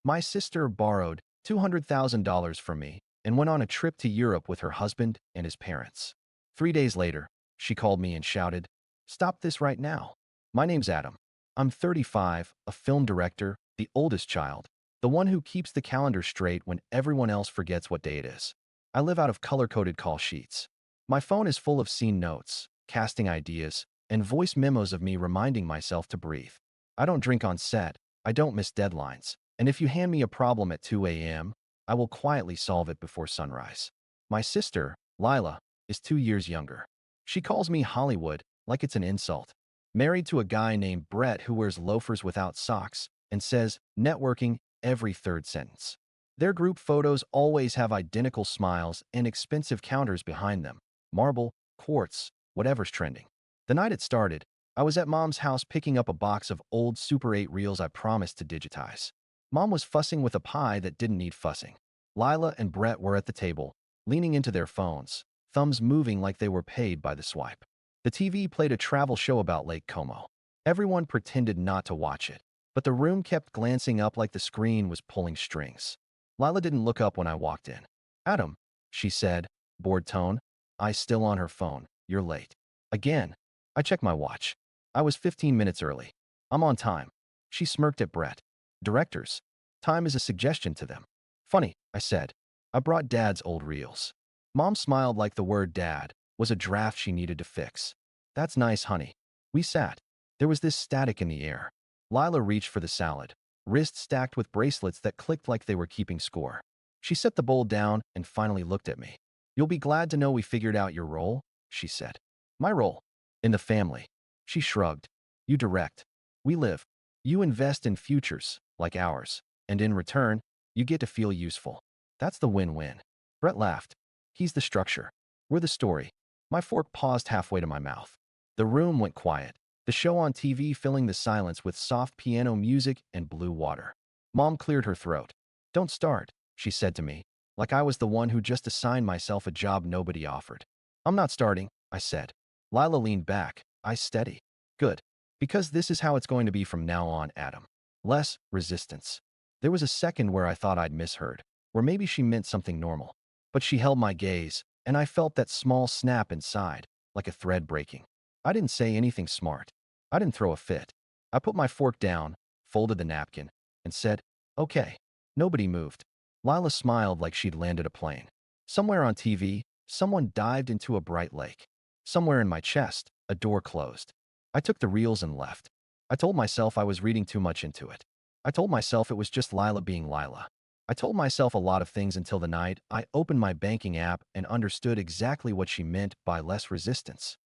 My sister borrowed $200,000 from me and went on a trip to Europe with her husband and his parents. 3 days later, she called me and shouted, "Stop this right now." My name's Adam. I'm 35, a film director, the oldest child, the one who keeps the calendar straight when everyone else forgets what day it is. I live out of color-coded call sheets. My phone is full of scene notes, casting ideas, and voice memos of me reminding myself to breathe. I don't drink on set, I don't miss deadlines, and if you hand me a problem at 2 a.m., I will quietly solve it before sunrise. My sister, Lila, is 2 years younger. She calls me Hollywood like it's an insult. Married to a guy named Brett who wears loafers without socks and says networking every third sentence. Their group photos always have identical smiles and expensive counters behind them. Marble, quartz, whatever's trending. The night it started, I was at Mom's house picking up a box of old Super 8 reels I promised to digitize. Mom was fussing with a pie that didn't need fussing. Lila and Brett were at the table, leaning into their phones, thumbs moving like they were paid by the swipe. The TV played a travel show about Lake Como. Everyone pretended not to watch it, but the room kept glancing up like the screen was pulling strings. Lila didn't look up when I walked in. "Adam," she said, bored tone, eyes still on her phone. "You're late." Again. I checked my watch. I was 15 minutes early. "I'm on time." She smirked at Brett. "Directors. Time is a suggestion to them." "Funny," I said. "I brought Dad's old reels." Mom smiled like the word dad was a draft she needed to fix. "That's nice, honey." We sat. There was this static in the air. Lila reached for the salad, wrists stacked with bracelets that clicked like they were keeping score. She set the bowl down and finally looked at me. "You'll be glad to know we figured out your role," she said. "My role? In the family." She shrugged. "You direct. We live. You invest in futures, like ours. And in return, you get to feel useful. That's the win-win." Brett laughed. "He's the structure. We're the story." My fork paused halfway to my mouth. The room went quiet, the show on TV filling the silence with soft piano music and blue water. Mom cleared her throat. "Don't start," she said to me, like I was the one who just assigned myself a job nobody offered. "I'm not starting," I said. Lila leaned back, eyes steady. "Good. Because this is how it's going to be from now on, Adam. Less resistance." There was a second where I thought I'd misheard, where maybe she meant something normal. But she held my gaze, and I felt that small snap inside, like a thread breaking. I didn't say anything smart. I didn't throw a fit. I put my fork down, folded the napkin, and said, "Okay." Nobody moved. Lila smiled like she'd landed a plane. Somewhere on TV, someone dived into a bright lake. Somewhere in my chest, a door closed. I took the reels and left. I told myself I was reading too much into it. I told myself it was just Lila being Lila. I told myself a lot of things until the night I opened my banking app and understood exactly what she meant by less resistance.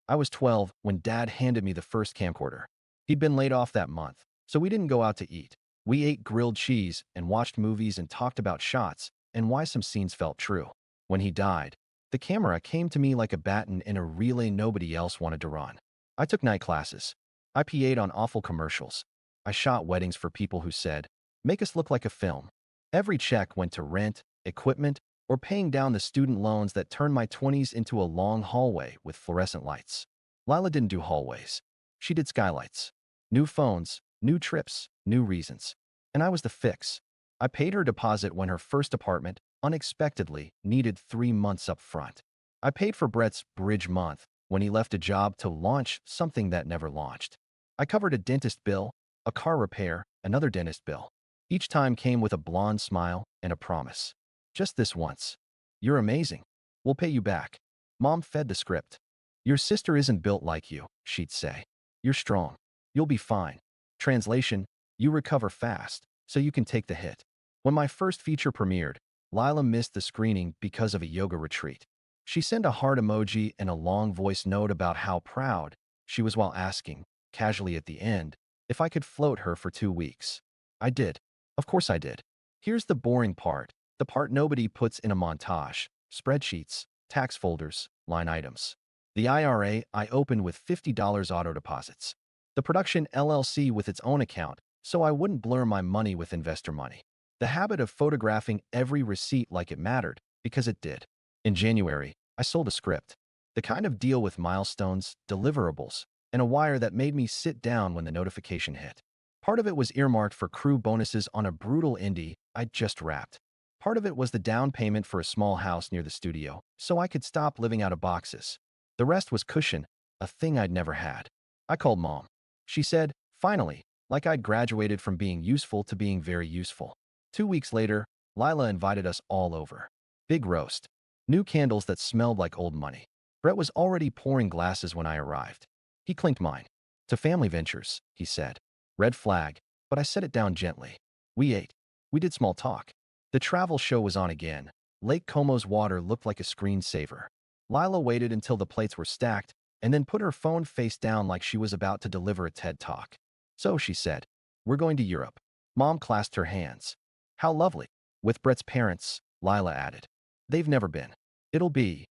I was 12 when Dad handed me the first camcorder. He'd been laid off that month, so we didn't go out to eat. We ate grilled cheese and watched movies and talked about shots and why some scenes felt true. When he died, the camera came to me like a baton in a relay nobody else wanted to run. I took night classes. I PA'd on awful commercials. I shot weddings for people who said, "Make us look like a film." Every check went to rent, equipment, or paying down the student loans that turned my 20s into a long hallway with fluorescent lights. Lila didn't do hallways. She did skylights. New phones, new trips, new reasons. And I was the fix. I paid her deposit when her first apartment, unexpectedly, needed 3 months up front. I paid for Brett's bridge month when he left a job to launch something that never launched. I covered a dentist bill, a car repair, another dentist bill. Each time came with a blonde smile and a promise. "Just this once. You're amazing. We'll pay you back." Mom fed the script. "Your sister isn't built like you," she'd say. "You're strong. You'll be fine." Translation: "You recover fast, so you can take the hit." When my first feature premiered, Lila missed the screening because of a yoga retreat. She sent a heart emoji and a long voice note about how proud she was while asking, casually at the end, if I could float her for 2 weeks. I did. Of course I did. Here's the boring part, the part nobody puts in a montage: spreadsheets, tax folders, line items. The IRA I opened with $50 auto deposits. The production LLC with its own account, so I wouldn't blur my money with investor money. The habit of photographing every receipt like it mattered, because it did. In January, I sold a script. The kind of deal with milestones, deliverables, and a wire that made me sit down when the notification hit. Part of it was earmarked for crew bonuses on a brutal indie I'd just wrapped. Part of it was the down payment for a small house near the studio, so I could stop living out of boxes. The rest was cushion, a thing I'd never had. I called Mom. She said, finally, like I'd graduated from being useful to being very useful. 2 weeks later, Lila invited us all over. Big roast. New candles that smelled like old money. Brett was already pouring glasses when I arrived. He clinked mine. To family ventures, he said. Red flag, but I set it down gently. We ate. We did small talk. The travel show was on again. Lake Como's water looked like a screensaver. Lila waited until the plates were stacked and then put her phone face down like she was about to deliver a TED Talk. So, she said, we're going to Europe. Mom clasped her hands. How lovely. With Brett's parents, Lila added. They've never been. It'll be,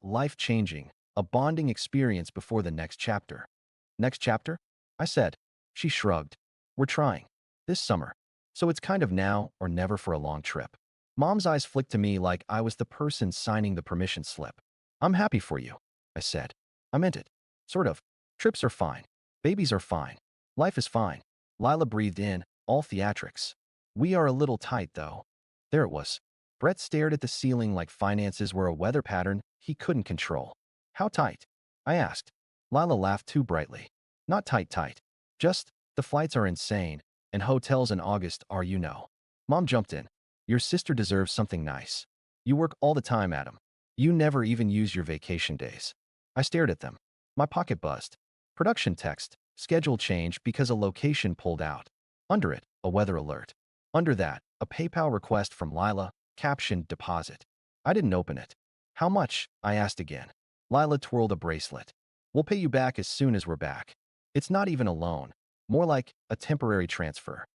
life-changing, a bonding experience before the next chapter. Next chapter? I said. She shrugged. We're trying. This summer. So it's kind of now or never for a long trip. Mom's eyes flicked to me like I was the person signing the permission slip. I'm happy for you, I said. I meant it. Sort of. Trips are fine. Babies are fine. Life is fine. Lila breathed in, all theatrics. We are a little tight, though. There it was. Brett stared at the ceiling like finances were a weather pattern he couldn't control. How tight? I asked. Lila laughed too brightly. Not tight. Just, the flights are insane, and hotels in August are, Mom jumped in. Your sister deserves something nice. You work all the time, Adam. You never even use your vacation days. I stared at them. My pocket buzzed. Production text. Schedule change because a location pulled out. Under it, a weather alert. Under that, a PayPal request from Lila, captioned deposit. I didn't open it. How much? I asked again. Lila twirled a bracelet. We'll pay you back as soon as we're back. It's not even a loan. More like a temporary transfer.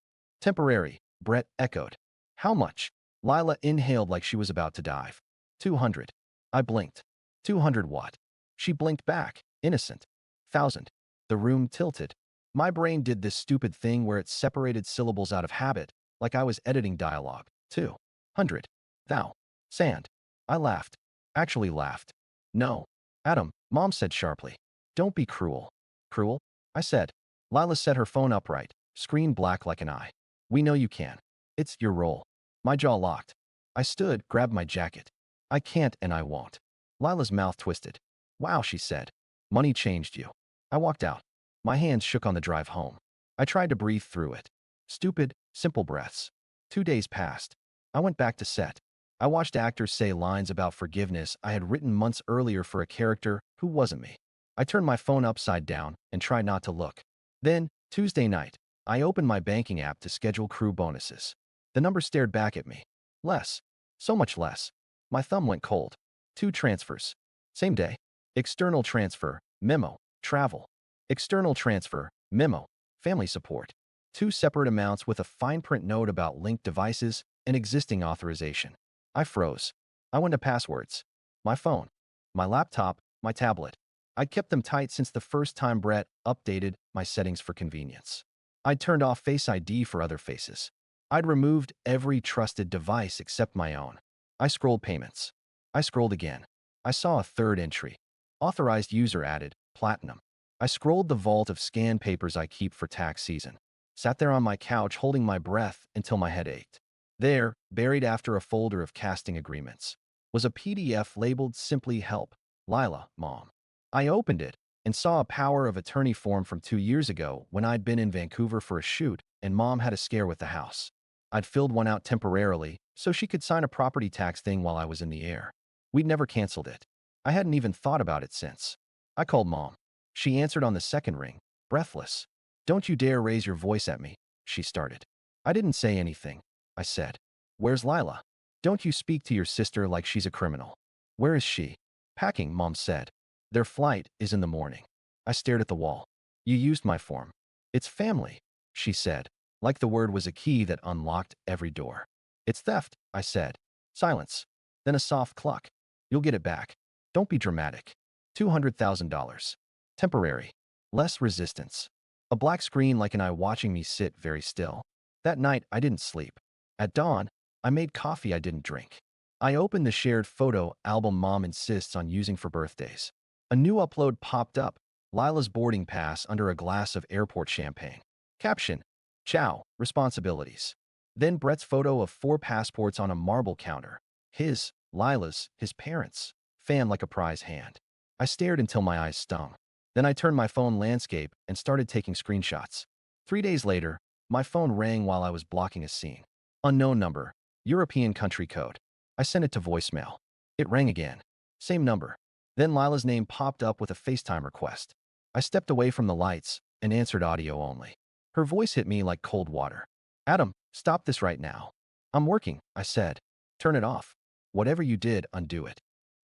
Temporary, Brett echoed. How much? Lila inhaled like she was about to dive. 200. I blinked. 200 what? She blinked back, innocent. 1,000. The room tilted. My brain did this stupid thing where it separated syllables out of habit, like I was editing dialogue. 200. Thou. Sand. I laughed. Actually laughed. No. Adam, Mom said sharply. Don't be cruel. Cruel? I said. Lila set her phone upright, screen black like an eye. We know you can. It's your role. My jaw locked. I stood, grabbed my jacket. I can't and I won't. Lila's mouth twisted. Wow, she said. Money changed you. I walked out. My hands shook on the drive home. I tried to breathe through it. Stupid, simple breaths. 2 days passed. I went back to set. I watched actors say lines about forgiveness I had written months earlier for a character who wasn't me. I turned my phone upside down and tried not to look. Then, Tuesday night, I opened my banking app to schedule crew bonuses. The number stared back at me. Less. So much less. My thumb went cold. 2 transfers. Same day. External transfer, memo, travel. External transfer, memo, family support. 2 separate amounts with a fine print note about linked devices and existing authorization. I froze. I went to passwords. My phone. My laptop, my tablet. I'd kept them tight since the first time Brett updated my settings for convenience. I'd turned off Face ID for other faces. I'd removed every trusted device except my own. I scrolled payments. I scrolled again. I saw a 3rd entry. Authorized user added, platinum. I scrolled the vault of scanned papers I keep for tax season. Sat there on my couch holding my breath until my head ached. There, buried after a folder of casting agreements, was a PDF labeled Simply Help, Lila, Mom. I opened it and saw a power of attorney form from 2 years ago when I'd been in Vancouver for a shoot and Mom had a scare with the house. I'd filled one out temporarily so she could sign a property tax thing while I was in the air. We'd never canceled it. I hadn't even thought about it since. I called Mom. She answered on the 2nd ring, breathless. Don't you dare raise your voice at me, she started. I didn't say anything. I said. Where's Lila? Don't you speak to your sister like she's a criminal. Where is she? Packing, Mom said. Their flight is in the morning. I stared at the wall. You used my form. It's family, she said, like the word was a key that unlocked every door. It's theft, I said. Silence. Then a soft cluck. You'll get it back. Don't be dramatic. $200,000. Temporary. Less resistance. A black screen like an eye watching me sit very still. That night, I didn't sleep. At dawn, I made coffee I didn't drink. I opened the shared photo album Mom insists on using for birthdays. A new upload popped up, Lila's boarding pass under a glass of airport champagne. Caption: Ciao, responsibilities. Then Brett's photo of 4 passports on a marble counter. His, Lila's, his parents. Fan like a prize hand. I stared until my eyes stung. Then I turned my phone landscape and started taking screenshots. 3 days later, my phone rang while I was blocking a scene. Unknown number. European country code. I sent it to voicemail. It rang again. Same number. Then Lila's name popped up with a FaceTime request. I stepped away from the lights and answered audio only. Her voice hit me like cold water. Adam, stop this right now. I'm working, I said. Turn it off. Whatever you did, undo it.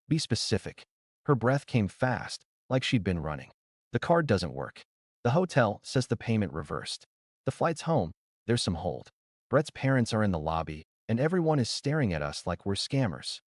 Be specific. Her breath came fast, like she'd been running. The card doesn't work. The hotel says the payment reversed. The flight's home. There's some hold. Brett's parents are in the lobby, and everyone is staring at us like we're scammers.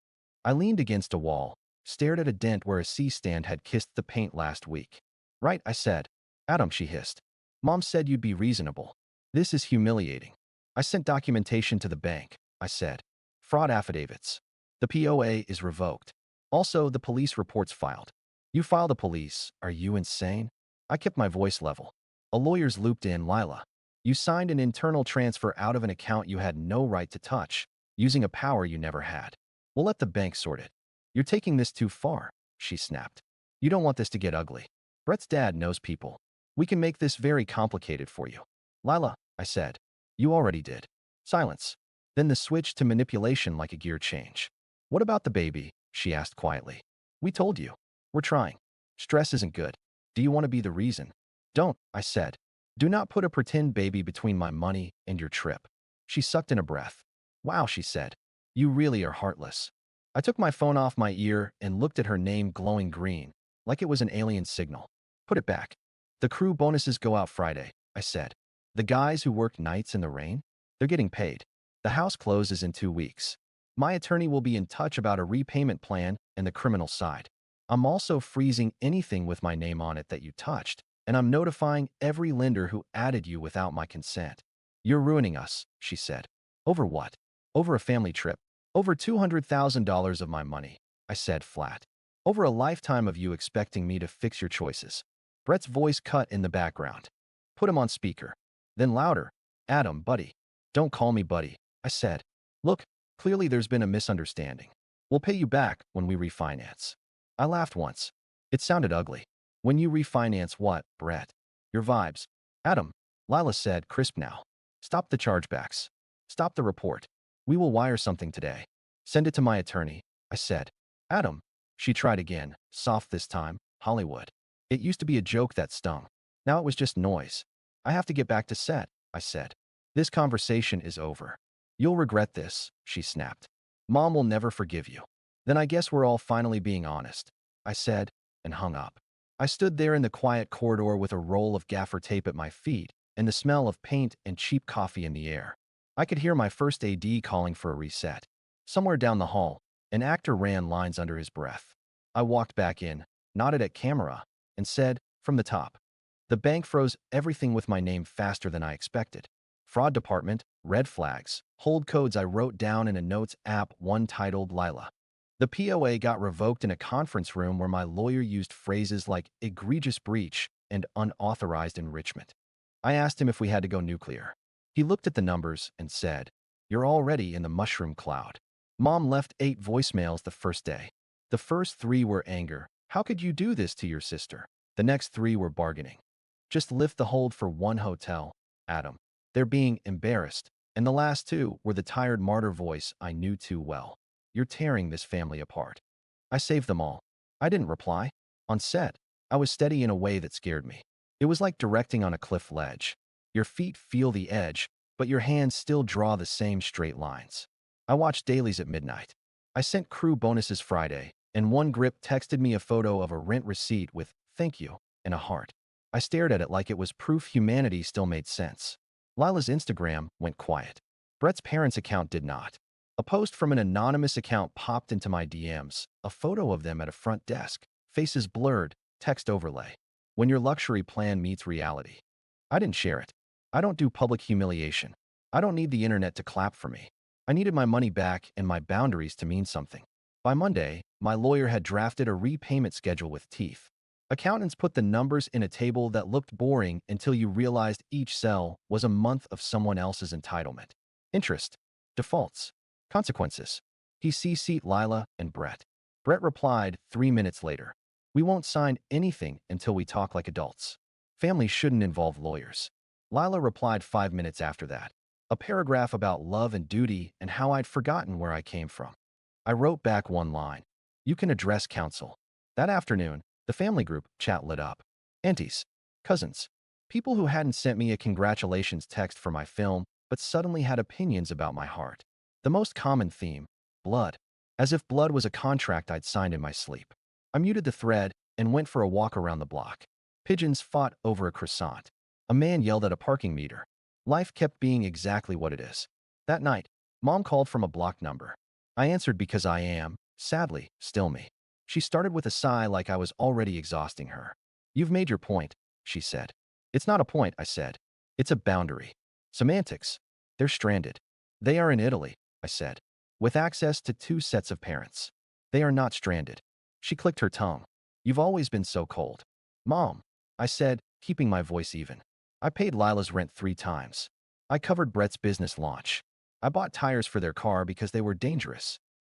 I leaned against a wall, stared at a dent where a C-stand had kissed the paint last week. Right, I said. Adam, she hissed. Mom said you'd be reasonable. This is humiliating. I sent documentation to the bank, I said. Fraud affidavits. The POA is revoked. Also, the police report's filed. You filed a police. Are you insane? I kept my voice level. A lawyer's looped in, Lila. You signed an internal transfer out of an account you had no right to touch, using a power you never had. We'll let the bank sort it. You're taking this too far, she snapped. You don't want this to get ugly. Brett's dad knows people. We can make this very complicated for you. Lila, I said. You already did. Silence. Then the switch to manipulation like a gear change. What about the baby? She asked quietly. We told you. We're trying. Stress isn't good. Do you want to be the reason? Don't, I said. Do not put a pretend baby between my money and your trip. She sucked in a breath. Wow, she said. You really are heartless. I took my phone off my ear and looked at her name glowing green, like it was an alien signal. Put it back. The crew bonuses go out Friday, I said. The guys who worked nights in the rain? They're getting paid. The house closes in 2 weeks. My attorney will be in touch about a repayment plan and the criminal side. I'm also freezing anything with my name on it that you touched, and I'm notifying every lender who added you without my consent. You're ruining us, she said. Over what? Over a family trip. Over $200,000 of my money, I said flat. Over a lifetime of you expecting me to fix your choices. Brett's voice cut in the background. Put him on speaker. Then louder. Adam, buddy. Don't call me buddy, I said. Look, clearly there's been a misunderstanding. We'll pay you back when we refinance. I laughed once. It sounded ugly. When you refinance what, Brett? Your vibes. Adam, Lila said, crisp now. Stop the chargebacks. Stop the report. We will wire something today. Send it to my attorney, I said. Adam. She tried again, soft this time, Hollywood. It used to be a joke that stung. Now it was just noise. I have to get back to set, I said. This conversation is over. You'll regret this, she snapped. Mom will never forgive you. Then I guess we're all finally being honest, I said, and hung up. I stood there in the quiet corridor with a roll of gaffer tape at my feet and the smell of paint and cheap coffee in the air. I could hear my first AD calling for a reset. Somewhere down the hall, an actor ran lines under his breath. I walked back in, nodded at camera, and said, from the top. The bank froze everything with my name faster than I expected. Fraud department, red flags, hold codes I wrote down in a notes app, one titled Lila. The POA got revoked in a conference room where my lawyer used phrases like egregious breach and unauthorized enrichment. I asked him if we had to go nuclear. He looked at the numbers and said, You're already in the mushroom cloud. Mom left 8 voicemails the first day. The first 3 were anger. How could you do this to your sister? The next 3 were bargaining. Just lift the hold for one hotel, Adam. They're being embarrassed. And the last 2 were the tired martyr voice I knew too well. You're tearing this family apart. I saved them all. I didn't reply. On set, I was steady in a way that scared me. It was like directing on a cliff ledge. Your feet feel the edge, but your hands still draw the same straight lines. I watched dailies at midnight. I sent crew bonuses Friday, and one grip texted me a photo of a rent receipt with "thank you" and a heart. I stared at it like it was proof humanity still made sense. Lila's Instagram went quiet. Brett's parents' account did not. A post from an anonymous account popped into my DMs, a photo of them at a front desk, faces blurred, text overlay. When your luxury plan meets reality. I didn't share it. I don't do public humiliation. I don't need the internet to clap for me. I needed my money back and my boundaries to mean something. By Monday, my lawyer had drafted a repayment schedule with teeth. Accountants put the numbers in a table that looked boring until you realized each cell was a month of someone else's entitlement. Interest, defaults, consequences. He CC'd Lila and Brett. Brett replied 3 minutes later. We won't sign anything until we talk like adults. Families shouldn't involve lawyers. Lila replied 5 minutes after that. A paragraph about love and duty and how I'd forgotten where I came from. I wrote back one line. You can address counsel. That afternoon, the family group chat lit up. Aunties, cousins, people who hadn't sent me a congratulations text for my film, but suddenly had opinions about my heart. The most common theme, blood. As if blood was a contract I'd signed in my sleep. I muted the thread and went for a walk around the block. Pigeons fought over a croissant. A man yelled at a parking meter. Life kept being exactly what it is. That night, Mom called from a blocked number. I answered because I am, sadly, still me. She started with a sigh like I was already exhausting her. You've made your point, she said. It's not a point, I said. It's a boundary. Semantics. They're stranded. They are in Italy, I said, with access to 2 sets of parents. They are not stranded. She clicked her tongue. You've always been so cold. Mom, I said, keeping my voice even. I paid Lila's rent 3 times. I covered Brett's business launch. I bought tires for their car because they were dangerous.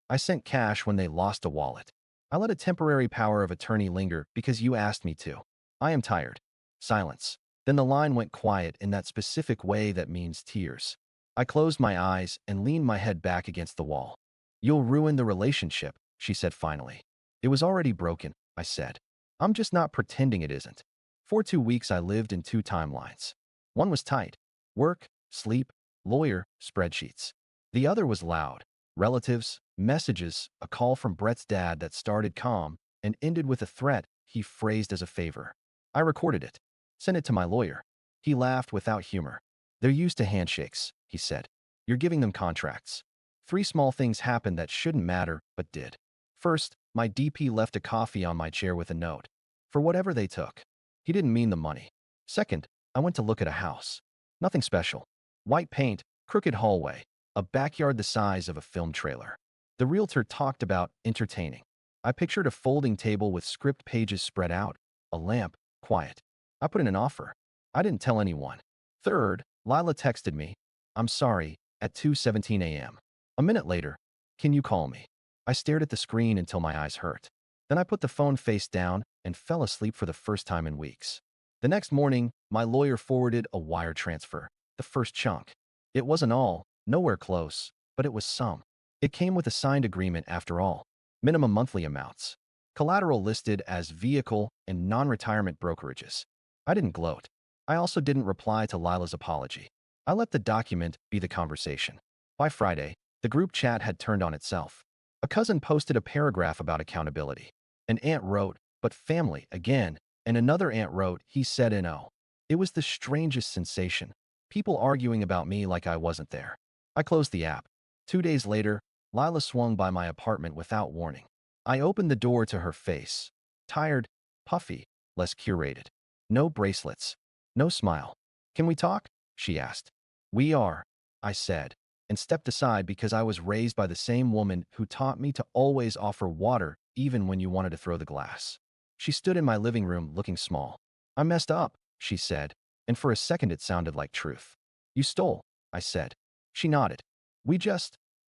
I sent cash when they lost a wallet. I let a temporary power of attorney linger because you asked me to. I am tired. Silence. Then the line went quiet in that specific way that means tears. I closed my eyes and leaned my head back against the wall. You'll ruin the relationship, she said finally. It was already broken, I said. I'm just not pretending it isn't. For 2 weeks I lived in 2 timelines. One was tight. Work, sleep, lawyer, spreadsheets. The other was loud. Relatives, messages, a call from Brett's dad that started calm and ended with a threat he phrased as a favor. I recorded it. Sent it to my lawyer. He laughed without humor. They're used to handshakes, he said. You're giving them contracts. 3 small things happened that shouldn't matter, but did. First, my DP left a coffee on my chair with a note. For whatever they took. He didn't mean the money. Second, I went to look at a house. Nothing special. White paint, crooked hallway, a backyard the size of a film trailer. The realtor talked about entertaining. I pictured a folding table with script pages spread out, a lamp, quiet. I put in an offer. I didn't tell anyone. Third, Lila texted me, I'm sorry, at 2:17 a.m. A minute later, can you call me? I stared at the screen until my eyes hurt. Then I put the phone face down and fell asleep for the first time in weeks. The next morning, my lawyer forwarded a wire transfer, the first chunk. It wasn't all, nowhere close, but it was some. It came with a signed agreement after all. Minimum monthly amounts. Collateral listed as vehicle and non-retirement brokerages. I didn't gloat. I also didn't reply to Lila's apology. I let the document be the conversation. By Friday, the group chat had turned on itself. A cousin posted a paragraph about accountability. An aunt wrote, but family, again, and another aunt wrote, he said no. It was the strangest sensation. People arguing about me like I wasn't there. I closed the app. 2 days later, Lila swung by my apartment without warning. I opened the door to her face. Tired, puffy, less curated. No bracelets. No smile. Can we talk? She asked. We are, I said, and stepped aside because I was raised by the same woman who taught me to always offer water even when you wanted to throw the glass. She stood in my living room looking small. I messed up, she said, and for a second it sounded like truth. You stole, I said. She nodded.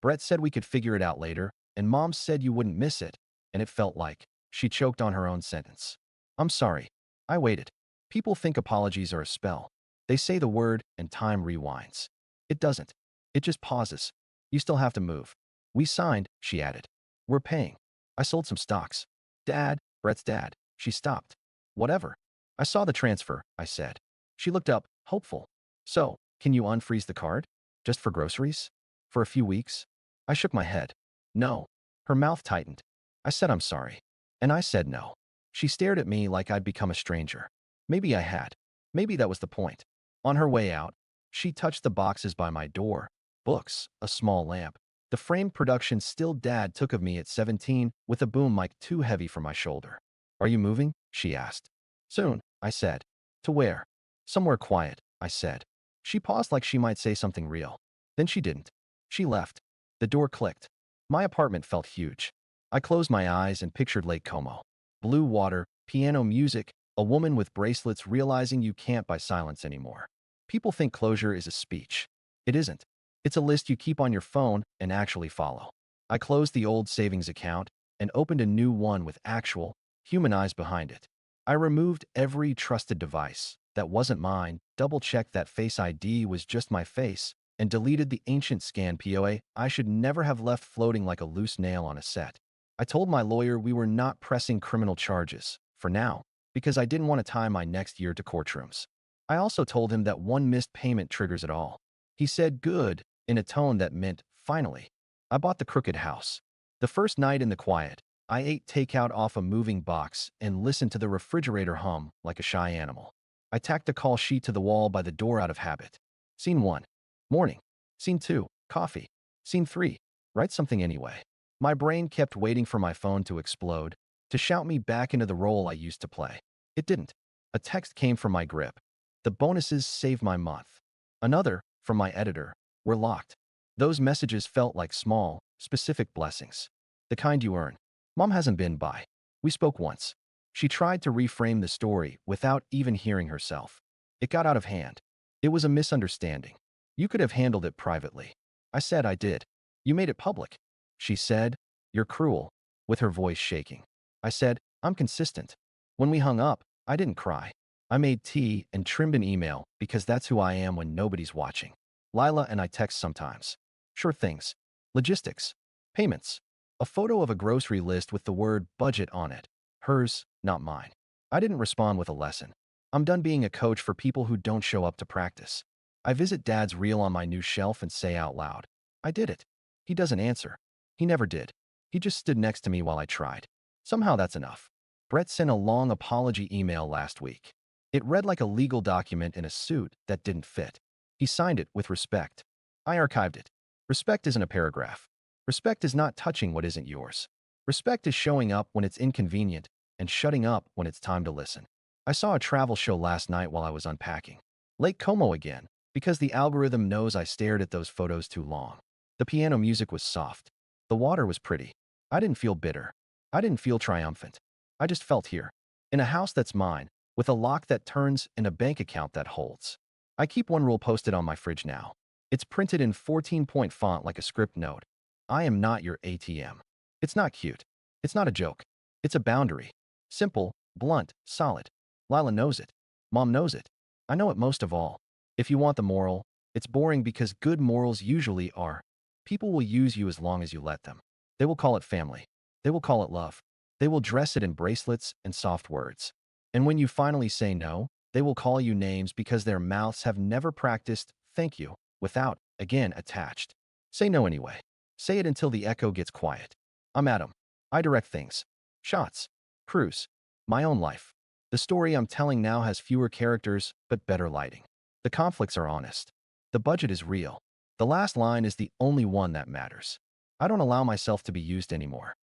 Brett said we could figure it out later, and Mom said you wouldn't miss it, and it felt like she choked on her own sentence. I'm sorry. I waited. People think apologies are a spell. They say the word and time rewinds. It doesn't. It just pauses. You still have to move. We signed, she added. We're paying. I sold some stocks. Dad, Brett's dad. She stopped. Whatever. I saw the transfer, I said. She looked up, hopeful. So, can you unfreeze the card? Just for groceries? For a few weeks? I shook my head. No. Her mouth tightened. I said I'm sorry. And I said no. She stared at me like I'd become a stranger. Maybe I had. Maybe that was the point. On her way out, she touched the boxes by my door. Books, a small lamp. The framed production still Dad took of me at 17 with a boom mic too heavy for my shoulder. Are you moving? She asked. Soon, I said. To where? Somewhere quiet, I said. She paused like she might say something real. Then she didn't. She left. The door clicked. My apartment felt huge. I closed my eyes and pictured Lake Como. Blue water, Piano music, a woman with bracelets realizing you can't buy silence anymore. People think closure is a speech. It isn't. It's a list you keep on your phone and actually follow. I closed the old savings account and opened a new one with actual, human eyes behind it. I removed every trusted device that wasn't mine, double-checked that Face ID was just my face, and deleted the ancient scan POA I should never have left floating like a loose nail on a set. I told my lawyer we were not pressing criminal charges, for now, because I didn't want to tie my next year to courtrooms. I also told him that one missed payment triggers it all. He said good, in a tone that meant, finally. I bought the crooked house. The first night in the quiet, I ate takeout off a moving box and listened to the refrigerator hum like a shy animal. I tacked a call sheet to the wall by the door out of habit. Scene 1. Morning. Scene 2. Coffee. Scene 3. Write something anyway. My brain kept waiting for my phone to explode, to shout me back into the role I used to play. It didn't. A text came from my grip. The bonuses saved my month. Another, from my editor, were locked. Those messages felt like small, specific blessings. The kind you earn. Mom hasn't been by. We spoke once. She tried to reframe the story without even hearing herself. It got out of hand. It was a misunderstanding. You could have handled it privately. I said I did. You made it public. She said, you're cruel, with her voice shaking. I said, I'm consistent. When we hung up, I didn't cry. I made tea and trimmed an email because that's who I am when nobody's watching. Lila and I text sometimes. Sure things. Logistics. Payments. A photo of a grocery list with the word budget on it. Hers, not mine. I didn't respond with a lesson. I'm done being a coach for people who don't show up to practice. I visit Dad's reel on my new shelf and say out loud, I did it. He doesn't answer. He never did. He just stood next to me while I tried. Somehow that's enough. Brett sent a long apology email last week. It read like a legal document in a suit that didn't fit. He signed it with respect. I archived it. Respect isn't a paragraph. Respect is not touching what isn't yours. Respect is showing up when it's inconvenient and shutting up when it's time to listen. I saw a travel show last night while I was unpacking. Lake Como again, because the algorithm knows I stared at those photos too long. The piano music was soft. The water was pretty. I didn't feel bitter. I didn't feel triumphant. I just felt here. In a house that's mine, with a lock that turns and a bank account that holds. I keep one rule posted on my fridge now. It's printed in 14-point font like a script note. I am not your ATM. It's not cute. It's not a joke. It's a boundary. Simple, blunt, solid. Lila knows it. Mom knows it. I know it most of all. If you want the moral, it's boring because good morals usually are. People will use you as long as you let them. They will call it family. They will call it love. They will dress it in bracelets and soft words. And when you finally say no, they will call you names because their mouths have never practiced thank you without, again, attached. Say no anyway. Say it until the echo gets quiet. I'm Adam. I direct things. Shots. Crews. My own life. The story I'm telling now has fewer characters, but better lighting. The conflicts are honest. The budget is real. The last line is the only one that matters. I don't allow myself to be used anymore.